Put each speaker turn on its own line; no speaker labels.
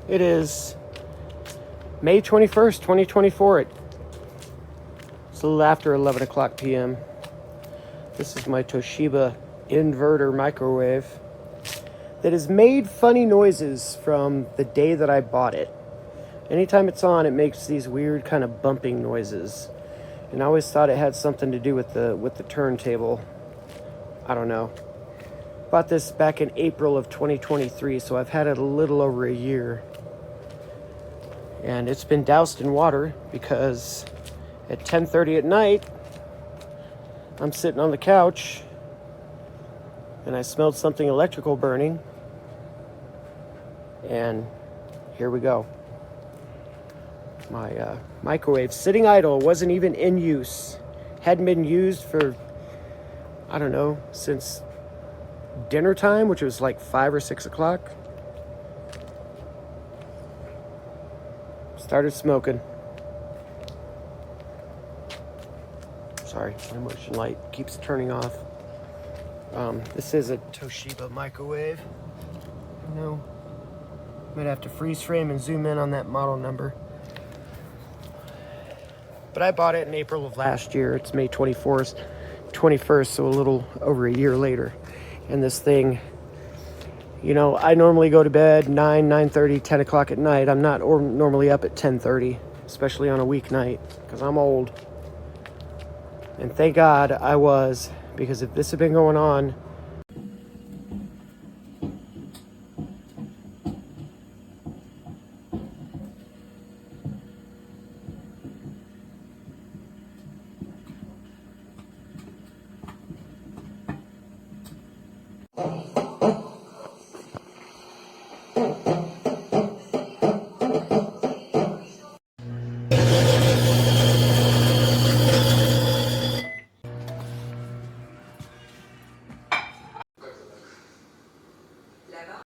It is May 21st, 2024. It's a little after 11 o'clock p.m. This is my Toshiba inverter microwave that has made funny noises from the day that I bought it. Anytime it's on, it makes these weird kind of bumping noises. And I always thought it had something to do with the turntable. I don't know. Bought this back in April of 2023, so I've had it a little over a year. And it's been doused in water because at 10:30 at night, I'm sitting on the couch and I smelled something electrical burning. And here we go. My microwave sitting idle, wasn't even in use. Hadn't been used for, I don't know, since dinner time, which was like 5 or 6 o'clock. Started smoking. Sorry, my motion light keeps turning off. This is a Toshiba microwave. I know, might have to freeze frame and zoom in on that model number. But I bought it in April of last year. It's May 21st, so a little over a year later. And this thing, you know, I normally go to bed 9:30, 10 o'clock at night. I'm not normally up at 10:30, especially on a weeknight, because I'm old. And thank God I was, because if this had been going on,